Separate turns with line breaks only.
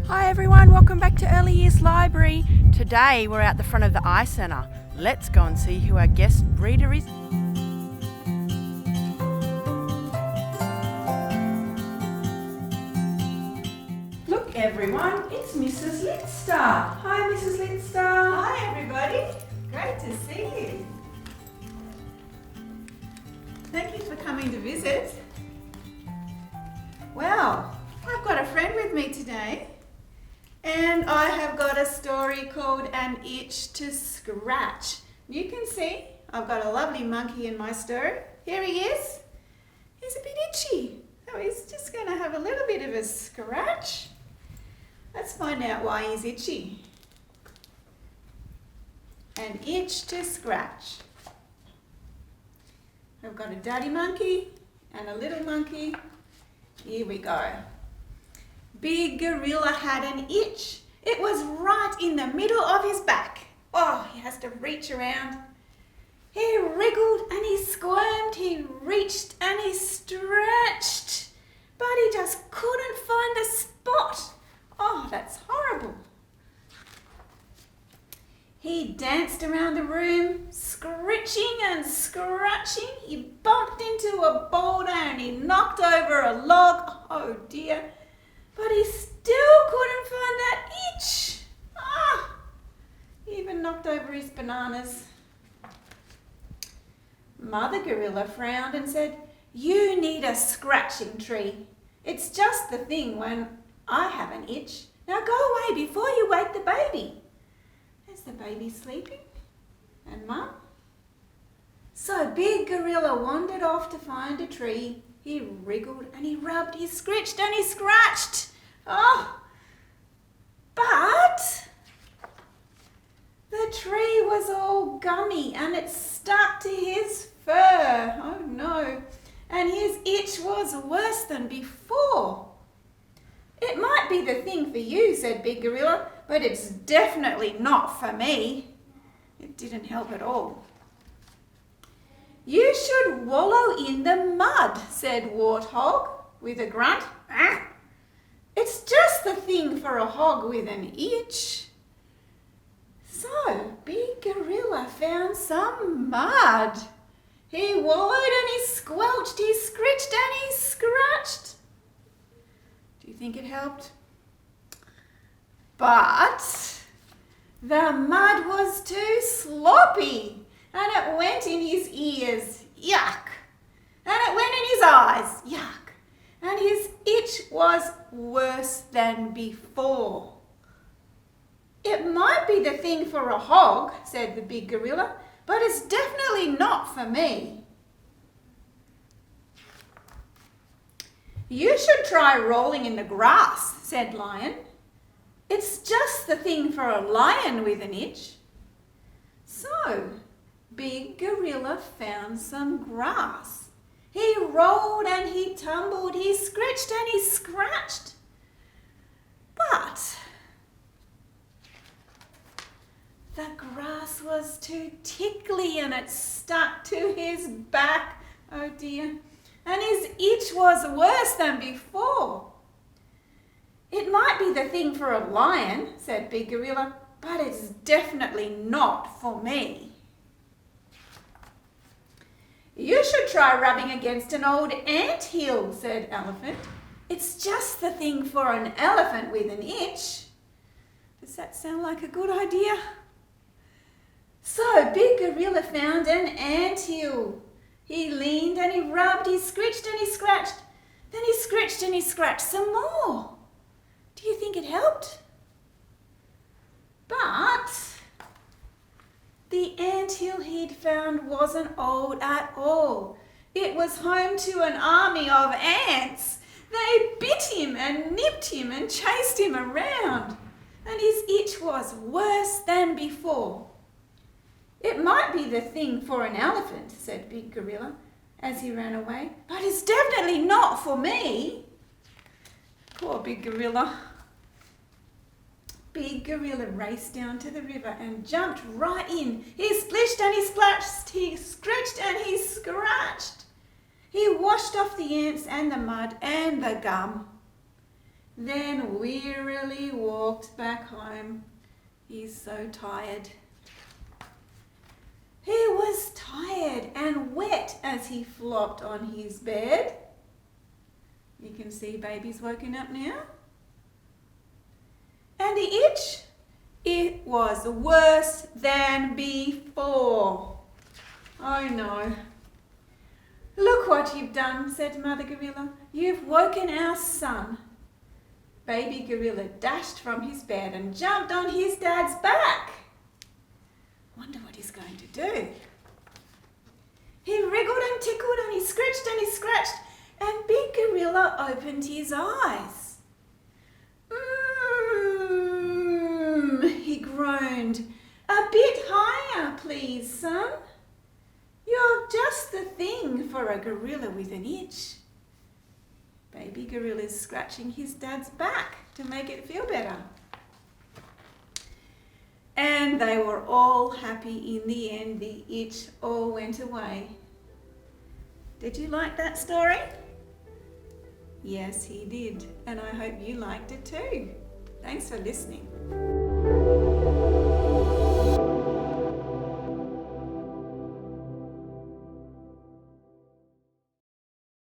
Hi everyone, welcome back to Early Years Library. Today we're out the front of the Eye Centre. Let's go and see who our guest reader is. Look everyone, it's Mrs Litster. Hi Mrs Litster.
Hi everybody, great to see you. Thank you for coming to visit. Well, I've got a friend with me today and I have got a story called An Itch to Scratch. You can see I've got a lovely monkey in my story. Here he is. He's a bit itchy, so he's just going to have a little bit of a scratch. Let's find out why he's itchy. An itch to scratch. I've got a daddy monkey and a little monkey. Here we go. Big Gorilla had an itch. It was right in the middle of his back. Oh, he has to reach around. He wriggled and he squirmed, he reached and he stretched, but he just couldn't find a spot. Oh, that's horrible. He danced around the room, scritching and scratching. He bumped into a boulder and he knocked over a log. Oh dear. But he still couldn't find that itch. He even knocked over his bananas. Mother Gorilla frowned and said, "You need a scratching tree. It's just the thing when I have an itch. Now go away before you wake the baby." Is the baby sleeping? And Mum? So Big Gorilla wandered off to find a tree. He wriggled and he rubbed, he scritched and he scratched. Oh, but the tree was all gummy and it stuck to his fur. Oh no. And his itch was worse than before. "It might be the thing for you," said Big Gorilla, "but it's definitely not for me." It didn't help at all. "You should wallow in the mud," said Warthog with a grunt. "It's just the thing for a hog with an itch." So Big Gorilla found some mud. He wallowed and he squelched, he scritched and he scratched. Do you think it helped? But the mud was too sloppy and it went in his ears. Yuck! And it went in his eyes. Yuck! And his itch was worse than before. "It might be the thing for a hog," said the Big Gorilla, "but it's definitely not for me." "You should try rolling in the grass," said Lion. "It's just the thing for a lion with an itch." So Big Gorilla found some grass. He rolled and he tumbled, he scratched and he scratched. But the grass was too tickly and it stuck to his back. Oh dear. And his itch was worse than before. "It might be the thing for a lion," said Big Gorilla, "but it's definitely not for me." "You should try rubbing against an old anthill," said Elephant. "It's just the thing for an elephant with an itch." Does that sound like a good idea? So Big Gorilla found an anthill. He leaned and he rubbed, he scritched and he scratched. Then he scritched and he scratched some more. Do you think it helped? But the anthill he'd found wasn't old at all. It was home to an army of ants. They bit him and nipped him and chased him around. And his itch was worse than before. "It might be the thing for an elephant," said Big Gorilla as he ran away, "but it's definitely not for me." Poor Big Gorilla. Big Gorilla raced down to the river and jumped right in. He splished and he splashed, he scratched and he scratched. He washed off the ants and the mud and the gum. then wearily walked back home. He's so tired. He was tired and wet as he flopped on his bed. You can see baby's woken up now. And the itch, it was worse than before. Oh no. Look what you've done, said Mother Gorilla. You've woken our son. Baby Gorilla dashed from his bed and jumped on his dad's back. Wonder what he's going to do. He wriggled and tickled and he scratched and he scratched, and Big Gorilla opened his eyes. He groaned. A bit higher, please, son. You're just the thing for a gorilla with an itch. Baby Gorilla's scratching his dad's back to make it feel better. And they were all happy in the end. The itch all went away. Did you like that story? Yes, he did. And I hope you liked it too. Thanks for listening.